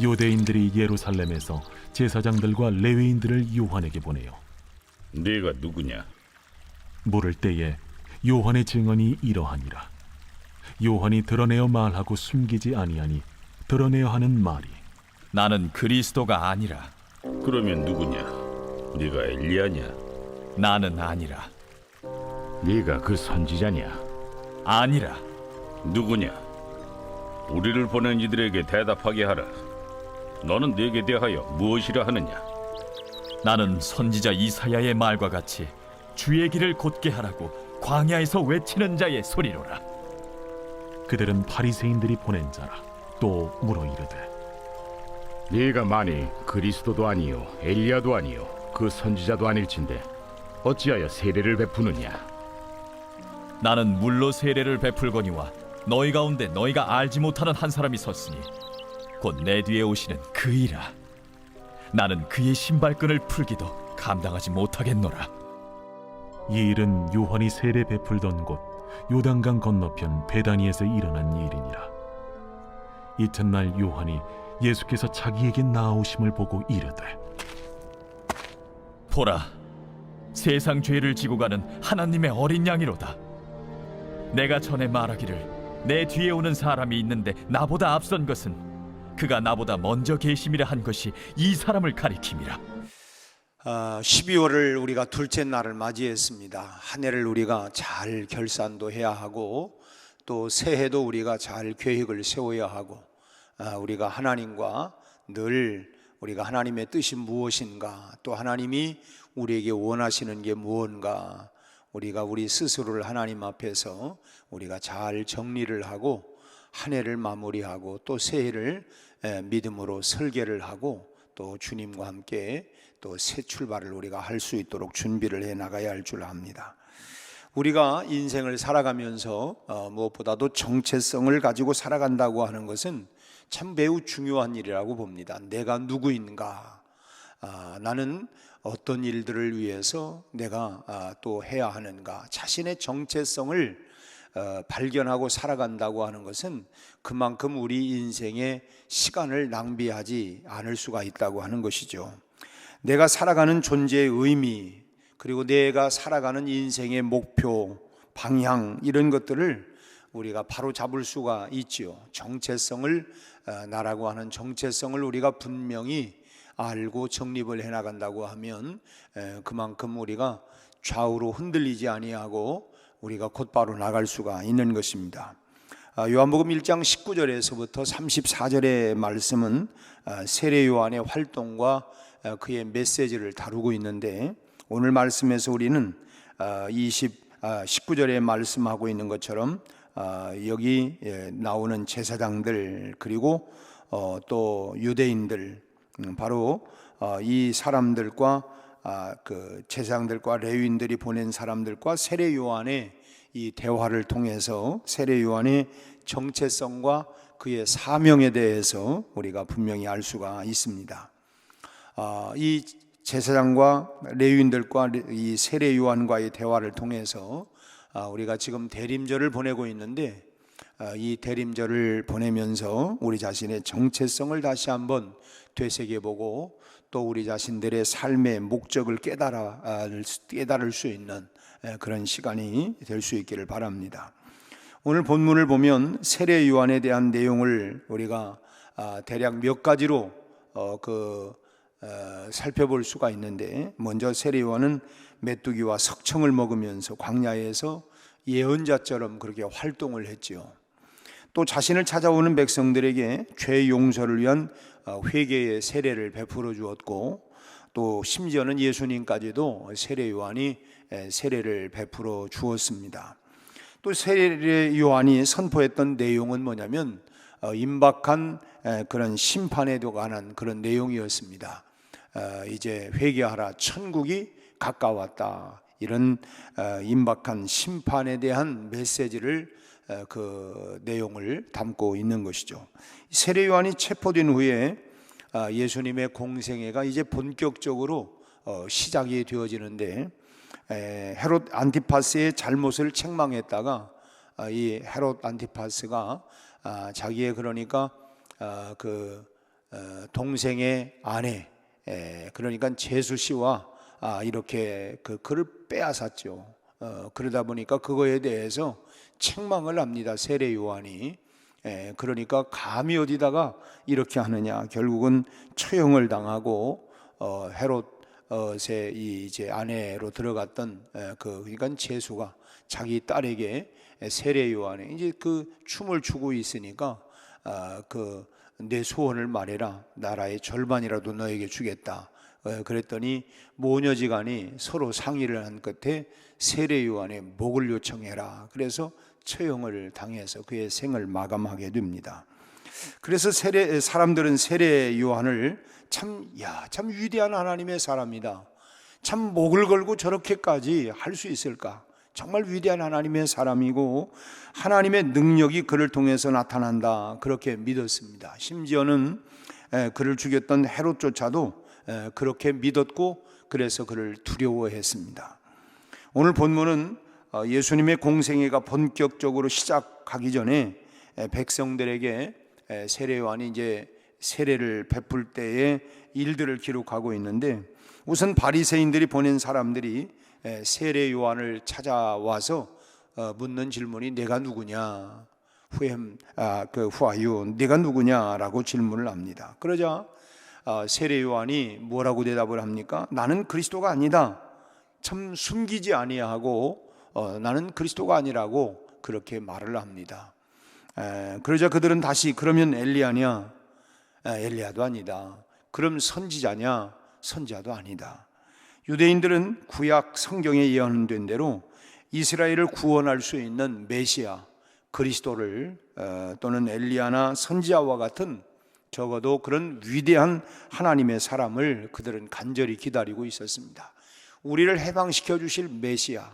유대인들이 예루살렘에서 제사장들과 레위인들을 요한에게 보내요. 네가 누구냐? 물을 때에 요한의 증언이 이러하니라. 요한이 드러내어 말하고 숨기지 아니하니 드러내어 하는 말이 나는 그리스도가 아니라. 그러면 누구냐? 네가 엘리야냐? 나는 아니라. 네가 그 선지자냐? 아니라. 누구냐? 우리를 보낸 이들에게 대답하게 하라. 너는 네게 대하여 무엇이라 하느냐? 나는 선지자 이사야의 말과 같이 주의 길을 곧게 하라고 광야에서 외치는 자의 소리로라. 그들은 바리새인들이 보낸 자라. 또 물어 이르되 네가 만일 그리스도도 아니요 엘리야도 아니요 그 선지자도 아닐진데 어찌하여 세례를 베푸느냐? 나는 물로 세례를 베풀거니와 너희 가운데 너희가 알지 못하는 한 사람이 섰으니 곧 내 뒤에 오시는 그이라. 나는 그의 신발끈을 풀기도 감당하지 못하겠노라. 이 일은 요한이 세례 베풀던 곳 요단강 건너편 베다니에서 일어난 일이니라. 이튿날 요한이 예수께서 자기에게 나아오심을 보고 이르되 보라, 세상 죄를 지고 가는 하나님의 어린 양이로다. 내가 전에 말하기를 내 뒤에 오는 사람이 있는데 나보다 앞선 것은 그가 나보다 먼저 계심이라 한 것이 이 사람을 가리킴이라. 12월을 우리가 둘째 날을 맞이했습니다. 한 해를 우리가 잘 결산도 해야 하고 또 새해도 우리가 잘 계획을 세워야 하고 우리가 하나님과 늘 우리가 하나님의 뜻이 무엇인가, 또 하나님이 우리에게 원하시는 게 무언가, 우리가 우리 스스로를 하나님 앞에서 우리가 잘 정리를 하고 한 해를 마무리하고 또 새해를 믿음으로 설계를 하고 또 주님과 함께 또 새 출발을 우리가 할 수 있도록 준비를 해 나가야 할 줄 압니다. 우리가 인생을 살아가면서 무엇보다도 정체성을 가지고 살아간다고 하는 것은 참 매우 중요한 일이라고 봅니다. 내가 누구인가, 나는 어떤 일들을 위해서 내가 또 해야 하는가, 자신의 정체성을 발견하고 살아간다고 하는 것은 그만큼 우리 인생의 시간을 낭비하지 않을 수가 있다고 하는 것이죠. 내가 살아가는 존재의 의미, 그리고 내가 살아가는 인생의 목표, 방향, 이런 것들을 우리가 바로 잡을 수가 있지요. 정체성을, 나라고 하는 정체성을 우리가 분명히 알고 정립을 해나간다고 하면 그만큼 우리가 좌우로 흔들리지 아니하고 우리가 곧바로 나갈 수가 있는 것입니다. 요한복음 1장 19절에서부터 34절의 말씀은 세례 요한의 활동과 그의 메시지를 다루고 있는데, 오늘 말씀에서 우리는 19절에 말씀하고 있는 것처럼 여기 나오는 제사장들, 그리고 또 유대인들, 바로 이 사람들과 그 제사장들과 레위인들이 보낸 사람들과 세례 요한의 이 대화를 통해서 세례 요한의 정체성과 그의 사명에 대해서 우리가 분명히 알 수가 있습니다. 이 제사장과 레위인들과 이 세례 요한과의 대화를 통해서 우리가 지금 대림절을 보내고 있는데, 이 대림절을 보내면서 우리 자신의 정체성을 다시 한번 되새겨보고 또 우리 자신들의 삶의 목적을 깨달을 수 있는 그런 시간이 될 수 있기를 바랍니다. 오늘 본문을 보면 세례 요한에 대한 내용을 우리가 대략 몇 가지로 살펴볼 수가 있는데, 먼저 세례 요한은 메뚜기와 석청을 먹으면서 광야에서 예언자처럼 그렇게 활동을 했지요. 또 자신을 찾아오는 백성들에게 죄 용서를 위한 회개의 세례를 베풀어 주었고, 또 심지어는 예수님까지도 세례 요한이 세례를 베풀어 주었습니다. 또 세례 요한이 선포했던 내용은 뭐냐면 임박한 그런 심판에 관한 그런 내용이었습니다. 이제 회개하라, 천국이 가까웠다, 이런 임박한 심판에 대한 메시지를 그 내용을 담고 있는 것이죠. 세례 요한이 체포된 후에 예수님의 공생애가 이제 본격적으로 시작이 되어지는데, 헤롯 안티파스의 잘못을 책망했다가 이 헤롯 안티파스가 자기의 그러니까 그 동생의 아내, 그러니까 제수 씨와 이렇게 그 그를 빼앗았죠. 그러다 보니까 그거에 대해서 책망을 합니다. 세례 요한이. 그러니까 감히 어디다가 이렇게 하느냐. 결국은 처형을 당하고 헤롯의 이제 아내로 들어갔던 그러니까 제수가 자기 딸에게 세례 요한이 이제 그 춤을 추고 있으니까 내 소원을 말해라. 나라의 절반이라도 너에게 주겠다. 그랬더니 모녀지간이 서로 상의를 한 끝에 세례 요한의 목을 요청해라. 그래서 처형을 당해서 그의 생을 마감하게 됩니다. 그래서 사람들은 세례 요한을 참 위대한 하나님의 사람이다. 참 목을 걸고 저렇게까지 할 수 있을까? 정말 위대한 하나님의 사람이고 하나님의 능력이 그를 통해서 나타난다. 그렇게 믿었습니다. 심지어는 그를 죽였던 헤롯조차도 그렇게 믿었고 그래서 그를 두려워했습니다. 오늘 본문은 예수님의 공생애가 본격적으로 시작하기 전에 백성들에게 세례 요한이 이제 세례를 베풀 때의 일들을 기록하고 있는데, 우선 바리새인들이 보낸 사람들이 세례 요한을 찾아와서 묻는 질문이 내가 누구냐, 후아유 네가 누구냐라고 질문을 합니다. 그러자 세례 요한이 뭐라고 대답을 합니까? 나는 그리스도가 아니다. 참 숨기지 아니하고 나는 그리스도가 아니라고 그렇게 말을 합니다. 그러자 그들은 다시 그러면 엘리야냐? 엘리야도 아니다. 그럼 선지자냐? 선지자도 아니다. 유대인들은 구약 성경에 예언된 대로 이스라엘을 구원할 수 있는 메시아 그리스도를 또는 엘리야나 선지자와 같은 적어도 그런 위대한 하나님의 사람을 그들은 간절히 기다리고 있었습니다. 우리를 해방시켜 주실 메시아,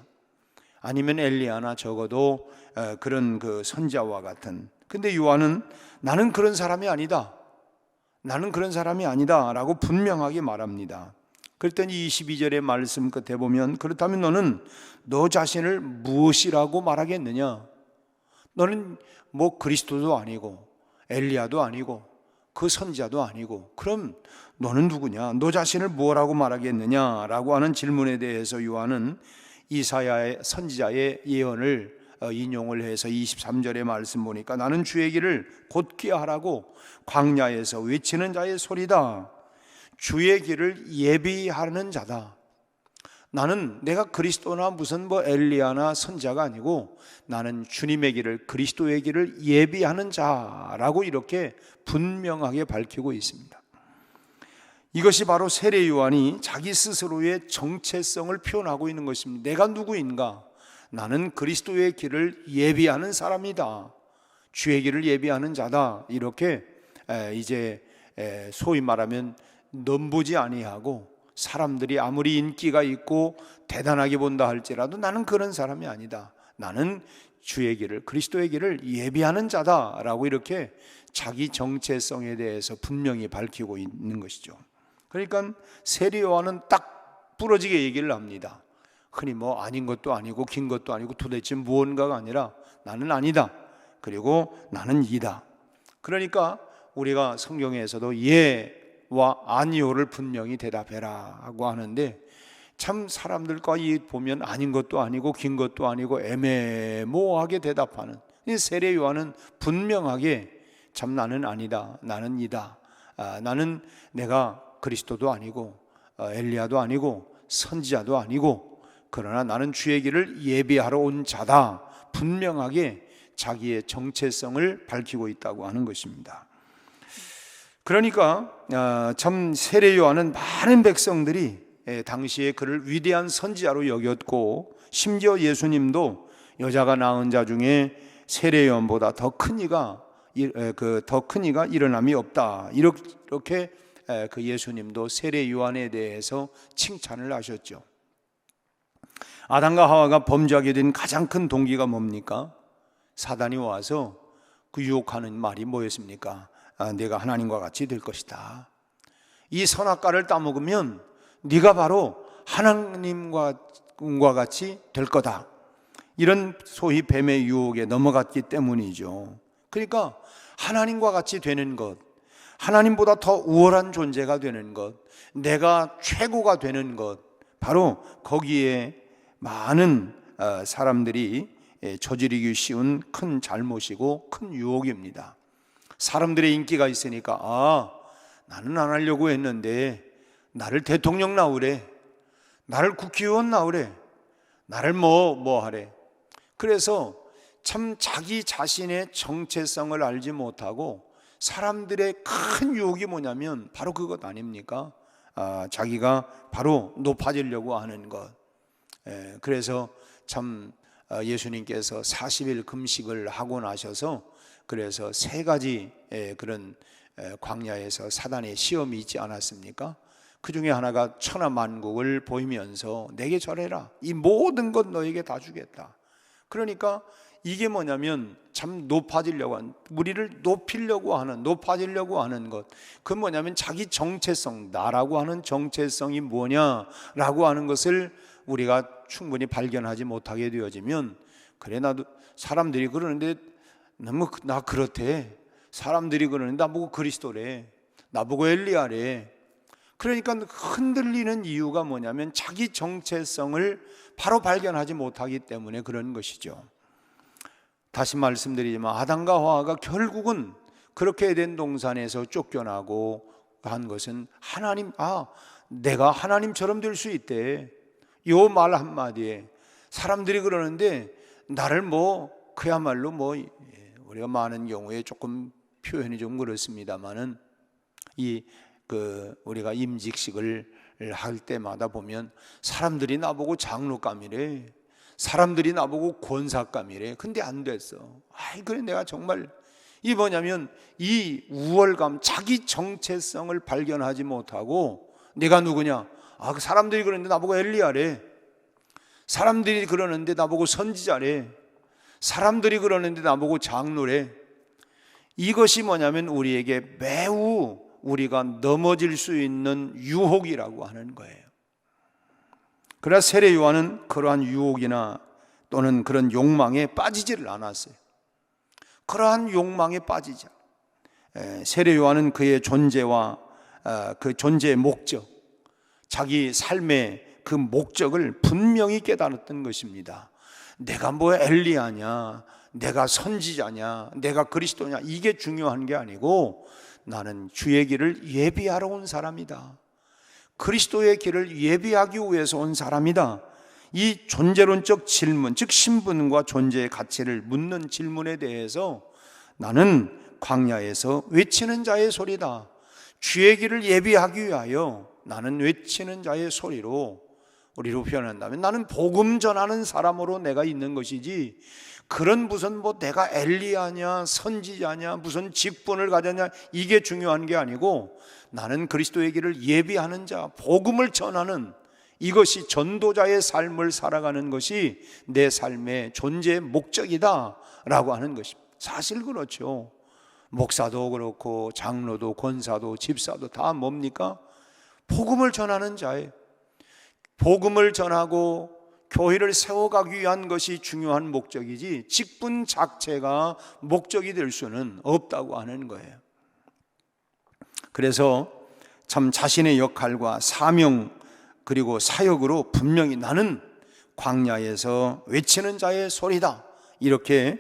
아니면 엘리야나 적어도 그런 그 선지자와 같은. 근데 요한은 나는 그런 사람이 아니다. 나는 그런 사람이 아니다 라고 분명하게 말합니다. 그랬더니 22절의 말씀 끝에 보면 그렇다면 너는 너 자신을 무엇이라고 말하겠느냐? 너는 뭐 그리스도도 아니고 엘리야도 아니고 그 선지자도 아니고 그럼 너는 누구냐? 너 자신을 뭐라고 말하겠느냐? 라고 하는 질문에 대해서 요한은 이사야의 선지자의 예언을 인용을 해서 23절의 말씀 보니까 나는 주의 길을 곧게 하라고 광야에서 외치는 자의 소리다. 주의 길을 예비하는 자다. 나는 내가 그리스도나 무슨 뭐 엘리야나 선지자가 아니고 나는 주님의 길을, 그리스도의 길을 예비하는 자라고 이렇게 분명하게 밝히고 있습니다. 이것이 바로 세례 요한이 자기 스스로의 정체성을 표현하고 있는 것입니다. 내가 누구인가? 나는 그리스도의 길을 예비하는 사람이다. 주의 길을 예비하는 자다. 이렇게 이제 소위 말하면 넘보지 아니하고 사람들이 아무리 인기가 있고 대단하게 본다 할지라도 나는 그런 사람이 아니다. 나는 주의 길을, 그리스도의 길을 예비하는 자다라고 이렇게 자기 정체성에 대해서 분명히 밝히고 있는 것이죠. 그러니까 세례 요한은 딱 부러지게 얘기를 합니다. 흔히 뭐 아닌 것도 아니고 긴 것도 아니고 도대체 무언가가 아니라 나는 아니다. 그리고 나는 이다. 그러니까 우리가 성경에서도 예와 아니오를 분명히 대답해라 하고 하는데, 참 사람들과 보면 아닌 것도 아니고 긴 것도 아니고 애매모호하게 대답하는 이 세례 요한은 분명하게 참 나는 아니다, 나는 이다, 나는 내가 그리스도도 아니고 엘리야도 아니고 선지자도 아니고 그러나 나는 주의 길을 예비하러 온 자다. 분명하게 자기의 정체성을 밝히고 있다고 하는 것입니다. 그러니까 참 세례 요한은 많은 백성들이 당시에 그를 위대한 선지자로 여겼고, 심지어 예수님도 여자가 낳은 자 중에 세례 요한보다 더 큰 이가 일어남이 없다. 이렇게 그 예수님도 세례 요한에 대해서 칭찬을 하셨죠. 아담과 하와가 범죄하게 된 가장 큰 동기가 뭡니까? 사단이 와서 그 유혹하는 말이 뭐였습니까? 네가 하나님과 같이 될 것이다. 이 선악과를 따먹으면 네가 바로 하나님과 같이 될 거다. 이런 소위 뱀의 유혹에 넘어갔기 때문이죠. 그러니까 하나님과 같이 되는 것, 하나님보다 더 우월한 존재가 되는 것, 내가 최고가 되는 것, 바로 거기에 많은 사람들이 저지르기 쉬운 큰 잘못이고 큰 유혹입니다. 사람들의 인기가 있으니까 나는 안 하려고 했는데 나를 대통령 나오래, 나를 국회의원 나오래, 나를 뭐 하래. 그래서 참 자기 자신의 정체성을 알지 못하고 사람들의 큰 유혹이 뭐냐면 바로 그것 아닙니까? 자기가 바로 높아지려고 하는 것. 그래서 참 예수님께서 40일 금식을 하고 나셔서 그래서 3가지 그런 광야에서 사단의 시험이 있지 않았습니까? 그 중에 하나가 천하만국을 보이면서 내게 절해라, 이 모든 것 너에게 다 주겠다. 그러니까 이게 뭐냐면 참 높아지려고 하는, 우리를 높이려고 하는, 높아지려고 하는 것. 그건 뭐냐면 자기 정체성, 나라고 하는 정체성이 뭐냐라고 하는 것을 우리가 충분히 발견하지 못하게 되어지면, 그래 나도 사람들이 그러는데 너무 나 그렇대, 사람들이 그러는데 나보고 그리스도래, 나보고 엘리야래. 그러니까 흔들리는 이유가 뭐냐면 자기 정체성을 바로 발견하지 못하기 때문에 그런 것이죠. 다시 말씀드리지만 아담과 하와가 결국은 그렇게 에덴 동산에서 쫓겨나고 한 것은 하나님, 내가 하나님처럼 될 수 있대, 요 말 한마디에 사람들이 그러는데 나를 그야말로 우리가 많은 경우에 조금 표현이 좀 그렇습니다만은 우리가 임직식을 할 때마다 보면 사람들이 나보고 장로감이래, 사람들이 나보고 권사감이래. 근데 안 됐어. 그래 내가 정말 이 뭐냐면 이 우월감, 자기 정체성을 발견하지 못하고 내가 누구냐? 그 사람들이 그러는데 나보고 엘리야래, 사람들이 그러는데 나보고 선지자래, 사람들이 그러는데 나보고 장로래. 이것이 뭐냐면 우리에게 매우 우리가 넘어질 수 있는 유혹이라고 하는 거예요. 그러나 세례 요한은 그러한 유혹이나 또는 그런 욕망에 빠지지를 않았어요. 그러한 욕망에 빠지자. 세례 요한은 그의 존재와 그 존재의 목적, 자기 삶의 그 목적을 분명히 깨달았던 것입니다. 내가 엘리야냐, 내가 선지자냐, 내가 그리스도냐, 이게 중요한 게 아니고 나는 주의 길을 예비하러 온 사람이다, 그리스도의 길을 예비하기 위해서 온 사람이다. 이 존재론적 질문, 즉 신분과 존재의 가치를 묻는 질문에 대해서 나는 광야에서 외치는 자의 소리다, 주의 길을 예비하기 위하여 나는 외치는 자의 소리로, 우리로 표현한다면 나는 복음 전하는 사람으로 내가 있는 것이지, 그런 무슨 내가 엘리야냐 선지자냐 무슨 직분을 가졌냐 이게 중요한 게 아니고, 나는 그리스도의 길을 예비하는 자, 복음을 전하는, 이것이 전도자의 삶을 살아가는 것이 내 삶의 존재의 목적이다 라고 하는 것입니다. 사실 그렇죠. 목사도 그렇고 장로도 권사도 집사도 다 뭡니까? 복음을 전하는 자예요. 복음을 전하고 교회를 세워가기 위한 것이 중요한 목적이지 직분 자체가 목적이 될 수는 없다고 하는 거예요. 그래서 참 자신의 역할과 사명 그리고 사역으로 분명히 나는 광야에서 외치는 자의 소리다, 이렇게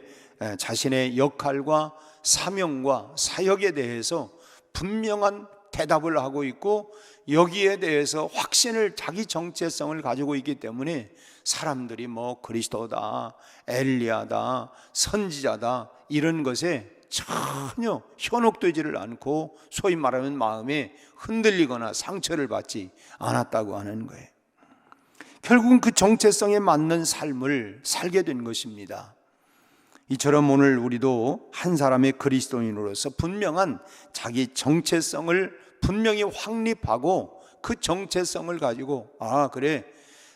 자신의 역할과 사명과 사역에 대해서 분명한 대답을 하고 있고, 여기에 대해서 확신을, 자기 정체성을 가지고 있기 때문에 사람들이 그리스도다, 엘리야다, 선지자다 이런 것에 전혀 현혹되지를 않고 소위 말하면 마음에 흔들리거나 상처를 받지 않았다고 하는 거예요. 결국은 그 정체성에 맞는 삶을 살게 된 것입니다. 이처럼 오늘 우리도 한 사람의 그리스도인으로서 분명한 자기 정체성을 분명히 확립하고 그 정체성을 가지고 그래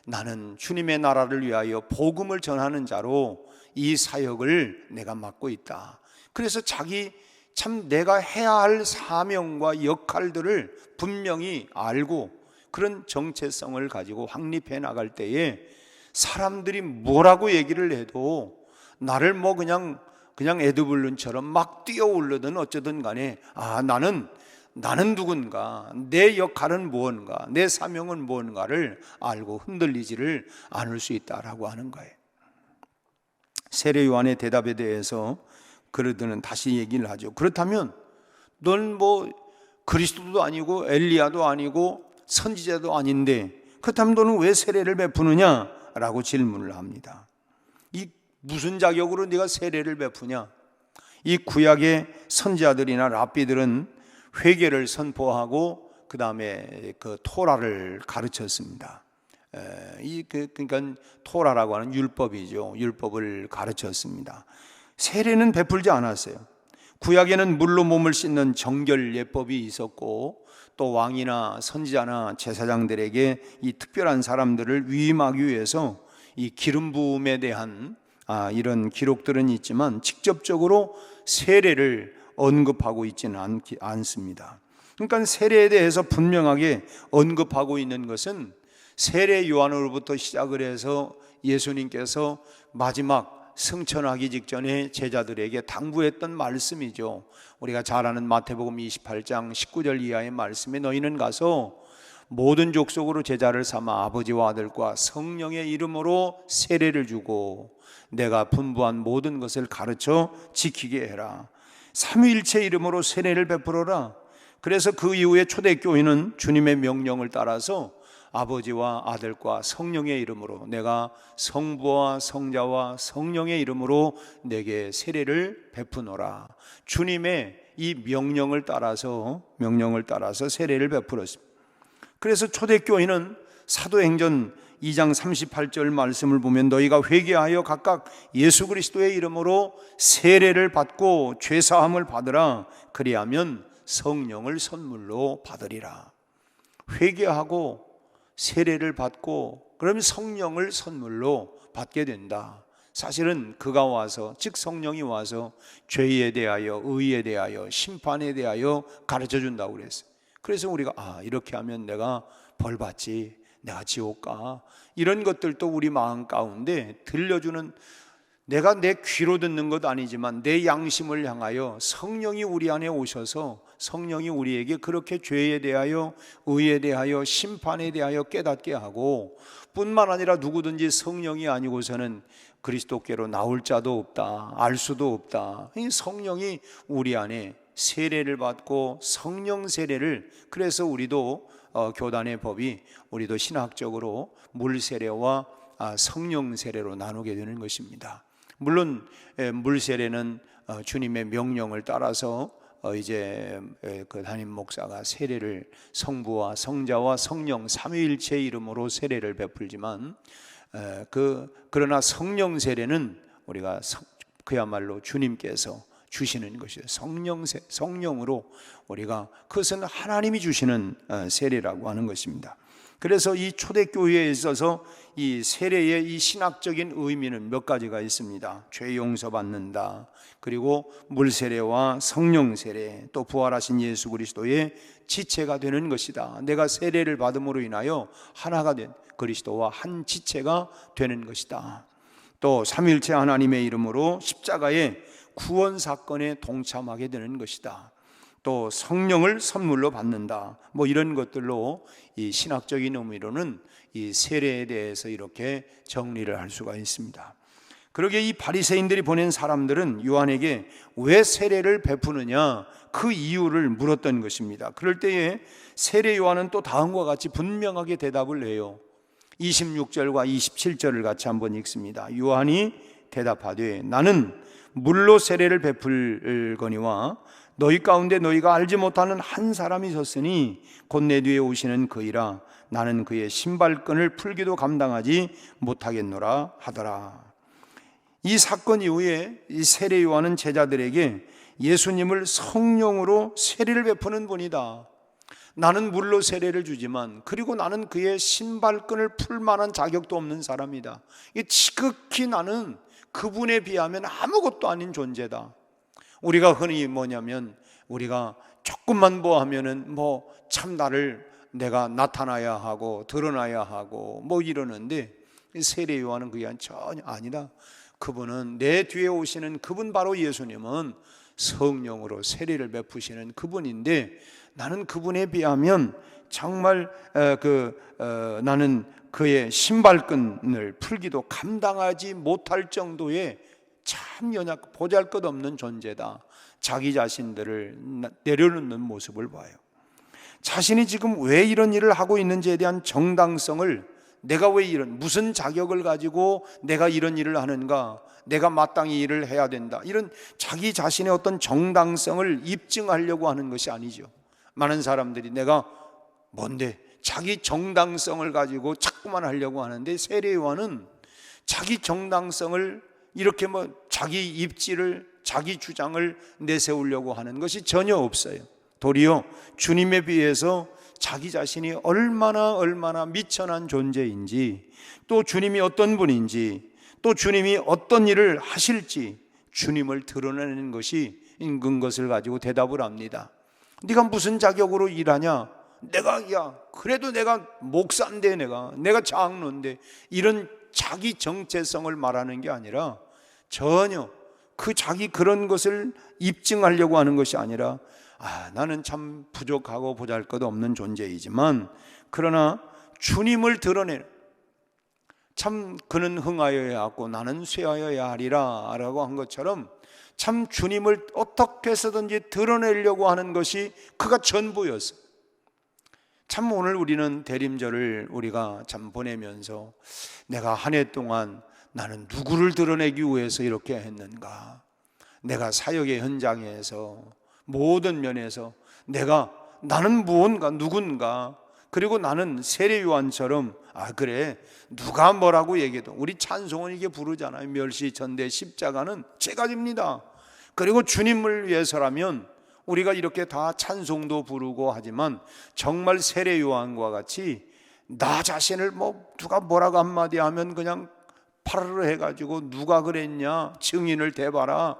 나는 주님의 나라를 위하여 복음을 전하는 자로 이 사역을 내가 맡고 있다. 그래서 참 내가 해야 할 사명과 역할들을 분명히 알고 그런 정체성을 가지고 확립해 나갈 때에 사람들이 뭐라고 얘기를 해도 나를 그냥 에드블룬처럼 막 뛰어오르든 어쩌든 간에 나는 나는 누군가, 내 역할은 무언가, 내 사명은 무언가를 알고 흔들리지를 않을 수 있다라고 하는 거예요. 세례 요한의 대답에 대해서 그러더는 다시 얘기를 하죠. 그렇다면 넌 뭐 그리스도도 아니고 엘리야도 아니고 선지자도 아닌데 그렇다면 너는 왜 세례를 베푸느냐? 라고 질문을 합니다. 이 무슨 자격으로 네가 세례를 베푸냐? 이 구약의 선지자들이나 랍비들은 회개를 선포하고 그 다음에 그 토라를 가르쳤습니다. 그러니까 토라라고 하는 율법이죠. 율법을 가르쳤습니다. 세례는 베풀지 않았어요. 구약에는 물로 몸을 씻는 정결 예법이 있었고 또 왕이나 선지자나 제사장들에게 이 특별한 사람들을 위임하기 위해서 이 기름 부음에 대한 이런 기록들은 있지만 직접적으로 세례를 언급하고 있지는 않습니다. 그러니까 세례에 대해서 분명하게 언급하고 있는 것은 세례 요한으로부터 시작을 해서 예수님께서 마지막 승천하기 직전에 제자들에게 당부했던 말씀이죠. 우리가 잘 아는 마태복음 28장 19절 이하의 말씀에 너희는 가서 모든 족속으로 제자를 삼아 아버지와 아들과 성령의 이름으로 세례를 주고 내가 분부한 모든 것을 가르쳐 지키게 해라. 삼위일체 이름으로 세례를 베풀어라. 그래서 그 이후에 초대교회는 주님의 명령을 따라서 아버지와 아들과 성령의 이름으로 내가 성부와 성자와 성령의 이름으로 내게 세례를 베푸노라. 주님의 이 명령을 따라서 세례를 베풀었습니다. 그래서 초대교회는 사도행전 2장 38절 말씀을 보면 너희가 회개하여 각각 예수 그리스도의 이름으로 세례를 받고 죄사함을 받으라. 그리하면 성령을 선물로 받으리라. 회개하고 세례를 받고 그러면 성령을 선물로 받게 된다. 사실은 그가 와서 즉 성령이 와서 죄에 대하여 의에 대하여 심판에 대하여 가르쳐 준다고 그랬어요. 그래서 우리가 이렇게 하면 내가 벌 받지, 내가 지옥 가, 이런 것들도 우리 마음 가운데 들려주는, 내가 내 귀로 듣는 것 아니지만 내 양심을 향하여 성령이 우리 안에 오셔서 성령이 우리에게 그렇게 죄에 대하여 의에 대하여 심판에 대하여 깨닫게 하고, 뿐만 아니라 누구든지 성령이 아니고서는 그리스도께로 나올 자도 없다, 알 수도 없다. 이 성령이 우리 안에 세례를 받고 성령 세례를, 그래서 우리도 교단의 법이 우리도 신학적으로 물 세례와 성령 세례로 나누게 되는 것입니다. 물론 물 세례는 주님의 명령을 따라서 이제 그 담임 목사가 세례를 성부와 성자와 성령 삼위일체 이름으로 세례를 베풀지만 그러나 성령 세례는 우리가 그야말로 주님께서 주시는 것이에요. 성령으로 우리가, 그것은 하나님이 주시는 세례라고 하는 것입니다. 그래서 이 초대교회에 있어서 이 세례의 이 신학적인 의미는 몇 가지가 있습니다. 죄 용서받는다, 그리고 물세례와 성령세례, 또 부활하신 예수 그리스도의 지체가 되는 것이다. 내가 세례를 받음으로 인하여 하나가 된 그리스도와 한 지체가 되는 것이다. 또 삼위일체 하나님의 이름으로 십자가의 구원 사건에 동참하게 되는 것이다. 또 성령을 선물로 받는다. 뭐 이런 것들로 이 신학적인 의미로는 이 세례에 대해서 이렇게 정리를 할 수가 있습니다. 그러게 이 바리새인들이 보낸 사람들은 요한에게 왜 세례를 베푸느냐 그 이유를 물었던 것입니다. 그럴 때에 세례 요한은 또 다음과 같이 분명하게 대답을 해요. 26절과 27절을 같이 한번 읽습니다. 요한이 대답하되 나는 물로 세례를 베풀거니와 너희 가운데 너희가 알지 못하는 한 사람이 있었으니 곧 내 뒤에 오시는 그이라. 나는 그의 신발끈을 풀기도 감당하지 못하겠노라 하더라. 이 사건 이후에 이 세례 요한은 제자들에게 예수님을 성령으로 세례를 베푸는 분이다. 나는 물로 세례를 주지만 그리고 나는 그의 신발끈을 풀 만한 자격도 없는 사람이다. 지극히 나는 그분에 비하면 아무것도 아닌 존재다. 우리가 흔히 뭐냐면 우리가 조금만 뭐 하면은 뭐 참 나를 내가 나타나야 하고 드러나야 하고 뭐 이러는데 세례 요한은 그게 전혀 아니다. 그분은 내 뒤에 오시는 그분 바로 예수님은 성령으로 세례를 베푸시는 그분인데, 나는 그분에 비하면 정말 나는 그의 신발끈을 풀기도 감당하지 못할 정도의 참 연약, 보잘것없는 존재다. 자기 자신들을 내려놓는 모습을 봐요. 자신이 지금 왜 이런 일을 하고 있는지에 대한 정당성을, 내가 왜 무슨 자격을 가지고 내가 이런 일을 하는가, 내가 마땅히 일을 해야 된다, 이런 자기 자신의 어떤 정당성을 입증하려고 하는 것이 아니죠. 많은 사람들이 내가 뭔데, 자기 정당성을 가지고 자꾸만 하려고 하는데, 세례 요한은 자기 정당성을 이렇게 자기 입지를, 자기 주장을 내세우려고 하는 것이 전혀 없어요. 도리어 주님에 비해서 자기 자신이 얼마나 미천한 존재인지, 또 주님이 어떤 분인지, 또 주님이 어떤 일을 하실지 주님을 드러내는 것이 있는 것을 가지고 대답을 합니다. 네가 무슨 자격으로 일하냐? 그래도 내가 목사인데, 내가 장로인데, 이런 자기 정체성을 말하는 게 아니라, 전혀 자기 그런 것을 입증하려고 하는 것이 아니라, 나는 참 부족하고 보잘것없는 존재이지만 그러나 주님을 드러내는, 참 그는 흥하여야 하고 나는 쇠하여야 하리라 라고 한 것처럼, 참 주님을 어떻게 해서든지 드러내려고 하는 것이 그가 전부였어요. 참 오늘 우리는 대림절을 우리가 참 보내면서, 내가 한 해 동안 나는 누구를 드러내기 위해서 이렇게 했는가, 내가 사역의 현장에서 모든 면에서 나는 무언가, 누군가, 그리고 나는 세례 요한처럼, 그래 누가 뭐라고 얘기해도, 우리 찬송은 이게 부르잖아요. 멸시 전대 십자가는 제가 집니다. 그리고 주님을 위해서라면 우리가 이렇게 다 찬송도 부르고 하지만, 정말 세례 요한과 같이 나 자신을 누가 뭐라고 한마디 하면 그냥 파르르 해가지고 누가 그랬냐, 증인을 대봐라,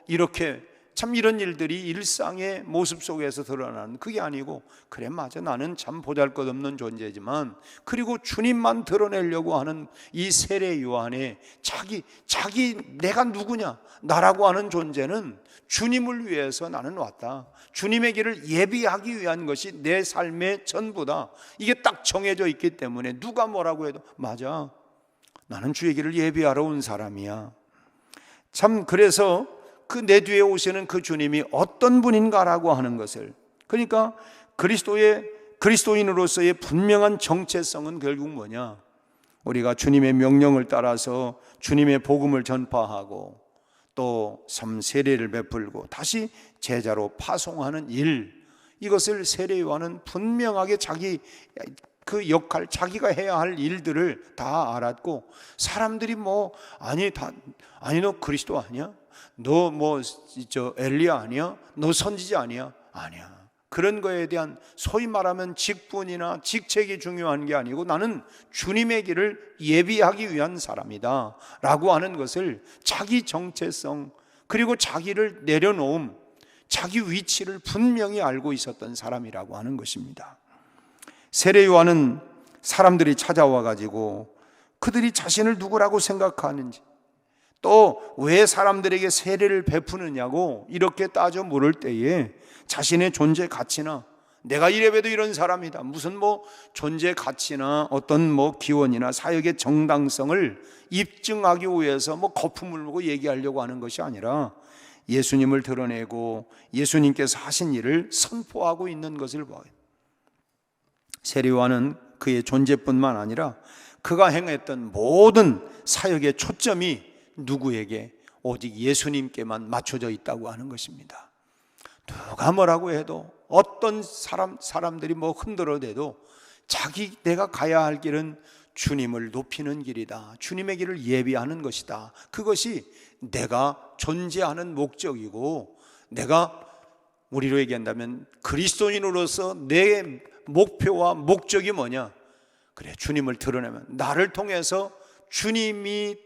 이렇게 참 이런 일들이 일상의 모습 속에서 드러나는, 그게 아니고, 그래 맞아 나는 참 보잘것없는 존재지만, 그리고 주님만 드러내려고 하는 이 세례 요한의 자기 내가 누구냐, 나라고 하는 존재는 주님을 위해서 나는 왔다, 주님의 길을 예비하기 위한 것이 내 삶의 전부다, 이게 딱 정해져 있기 때문에 누가 뭐라고 해도 맞아, 나는 주의 길을 예비하러 온 사람이야. 참 그래서 내 뒤에 오시는 그 주님이 어떤 분인가라고 하는 것을, 그러니까 그리스도인으로서의 분명한 정체성은 결국 뭐냐, 우리가 주님의 명령을 따라서 주님의 복음을 전파하고 또 세례를 베풀고 다시 제자로 파송하는 일, 이것을 세례 요한은 분명하게 자기 그 역할, 자기가 해야 할 일들을 다 알았고, 사람들이 아니 너 그리스도 아니야? 너 엘리야 아니야? 너 선지자 아니야? 아니야. 그런 거에 대한 소위 말하면 직분이나 직책이 중요한 게 아니고, 나는 주님의 길을 예비하기 위한 사람이다 라고 하는 것을, 자기 정체성, 그리고 자기를 내려놓음, 자기 위치를 분명히 알고 있었던 사람이라고 하는 것입니다. 세례 요한은 사람들이 찾아와 가지고 그들이 자신을 누구라고 생각하는지, 또 왜 사람들에게 세례를 베푸느냐고 이렇게 따져 물을 때에, 자신의 존재 가치나, 내가 이래봬도 이런 사람이다, 무슨 존재 가치나 어떤 기원이나 사역의 정당성을 입증하기 위해서 거품을 물고 얘기하려고 하는 것이 아니라, 예수님을 드러내고 예수님께서 하신 일을 선포하고 있는 것을 봐요. 세례 요한은 그의 존재뿐만 아니라 그가 행했던 모든 사역의 초점이 누구에게? 오직 예수님께만 맞춰져 있다고 하는 것입니다. 누가 뭐라고 해도, 어떤 사람들이 흔들어대도, 내가 가야 할 길은 주님을 높이는 길이다, 주님의 길을 예비하는 것이다, 그것이 내가 존재하는 목적이고, 내가 우리로 얘기한다면 그리스도인으로서 내 목표와 목적이 뭐냐? 그래, 주님을 드러내면, 나를 통해서 주님이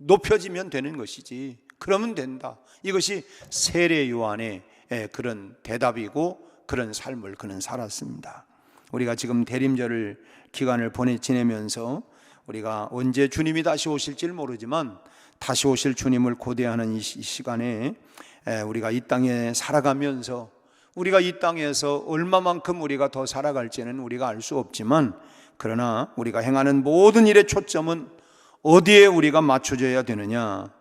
높여지면 되는 것이지, 그러면 된다. 이것이 세례 요한의 그런 대답이고, 그런 삶을 그는 살았습니다. 우리가 지금 대림절 기간을 지내면서 우리가 언제 주님이 다시 오실지 모르지만, 다시 오실 주님을 고대하는 이 시간에 우리가 이 땅에 살아가면서 우리가 이 땅에서 얼마만큼 우리가 더 살아갈지는 우리가 알 수 없지만, 그러나 우리가 행하는 모든 일의 초점은 어디에 우리가 맞춰줘야 되느냐?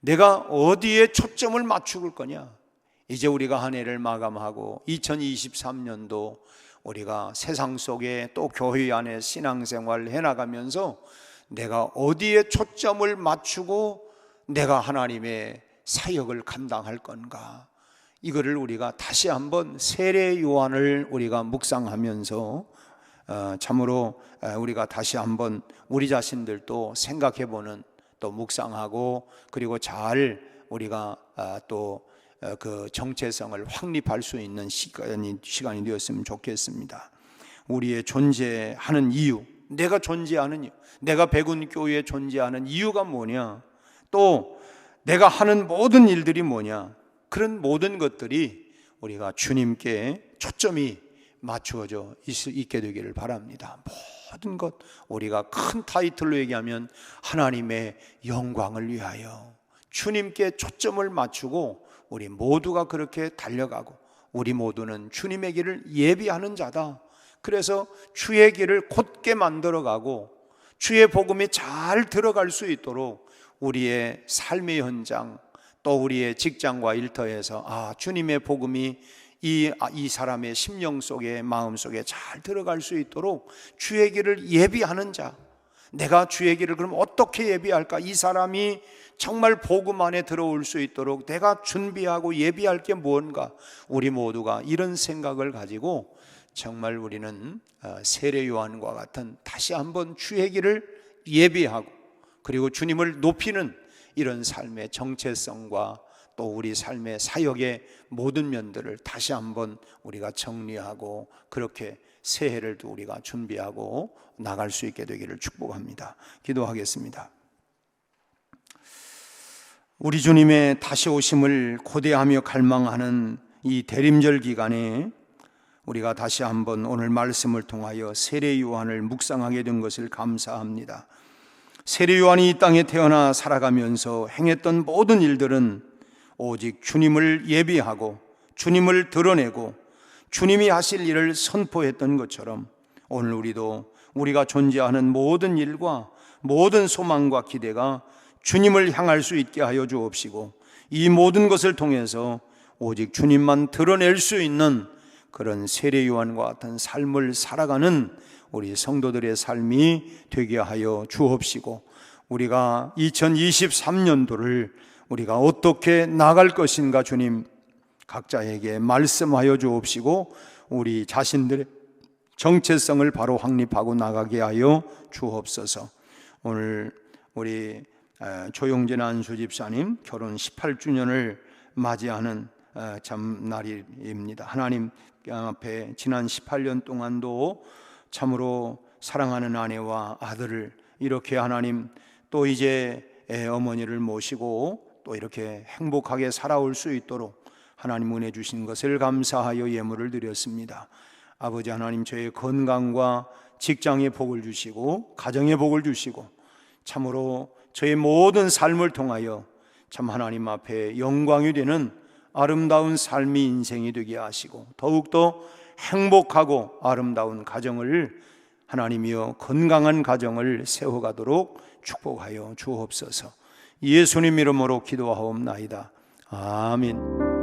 내가 어디에 초점을 맞출 거냐? 이제 우리가 한 해를 마감하고 2023년도 우리가 세상 속에 또 교회 안에 신앙생활 해나가면서 내가 어디에 초점을 맞추고 내가 하나님의 사역을 감당할 건가? 이거를 우리가 다시 한번 세례 요한을 우리가 묵상하면서 참으로 우리가 다시 한번 우리 자신들도 생각해보는, 또 묵상하고, 그리고 잘 우리가 또 그 정체성을 확립할 수 있는 시간이 되었으면 좋겠습니다. 우리의 존재하는 이유, 내가 존재하는 이유, 내가 백운교회에 존재하는 이유가 뭐냐, 또 내가 하는 모든 일들이 뭐냐, 그런 모든 것들이 우리가 주님께 초점이 맞추어져 있게 되기를 바랍니다. 모든 것, 우리가 큰 타이틀로 얘기하면 하나님의 영광을 위하여 주님께 초점을 맞추고 우리 모두가 그렇게 달려가고, 우리 모두는 주님의 길을 예비하는 자다. 그래서 주의 길을 곧게 만들어가고 주의 복음이 잘 들어갈 수 있도록 우리의 삶의 현장, 또 우리의 직장과 일터에서 주님의 복음이 이 사람의 심령 속에, 마음 속에 잘 들어갈 수 있도록 주의 길을 예비하는 자. 내가 주의 길을 그럼 어떻게 예비할까? 이 사람이 정말 복음 안에 들어올 수 있도록 내가 준비하고 예비할 게 뭔가? 우리 모두가 이런 생각을 가지고 정말 우리는 세례 요한과 같은 다시 한번 주의 길을 예비하고, 그리고 주님을 높이는 이런 삶의 정체성과 또 우리 삶의 사역의 모든 면들을 다시 한번 우리가 정리하고, 그렇게 새해를 또 우리가 준비하고 나갈 수 있게 되기를 축복합니다. 기도하겠습니다. 우리 주님의 다시 오심을 고대하며 갈망하는 이 대림절 기간에 우리가 다시 한번 오늘 말씀을 통하여 세례 요한을 묵상하게 된 것을 감사합니다. 세례 요한이 이 땅에 태어나 살아가면서 행했던 모든 일들은 오직 주님을 예비하고 주님을 드러내고 주님이 하실 일을 선포했던 것처럼, 오늘 우리도 우리가 존재하는 모든 일과 모든 소망과 기대가 주님을 향할 수 있게 하여 주옵시고, 이 모든 것을 통해서 오직 주님만 드러낼 수 있는 그런 세례 요한과 같은 삶을 살아가는 우리 성도들의 삶이 되게 하여 주옵시고, 우리가 2023년도를 우리가 어떻게 나갈 것인가 주님 각자에게 말씀하여 주옵시고, 우리 자신들의 정체성을 바로 확립하고 나가게 하여 주옵소서. 오늘 우리 조용진 안수 집사님 결혼 18주년을 맞이하는 참 날입니다. 하나님 앞에 지난 18년 동안도 참으로 사랑하는 아내와 아들을 이렇게 하나님 또 이제 어머니를 모시고 또 이렇게 행복하게 살아올 수 있도록 하나님 은혜 주신 것을 감사하여 예물을 드렸습니다. 아버지 하나님, 저의 건강과 직장의 복을 주시고 가정의 복을 주시고 참으로 저의 모든 삶을 통하여 참 하나님 앞에 영광이 되는 아름다운 삶이 인생이 되게 하시고, 더욱더 행복하고 아름다운 가정을 하나님이여 건강한 가정을 세워가도록 축복하여 주옵소서. 예수님 이름으로 기도하옵나이다. 아멘.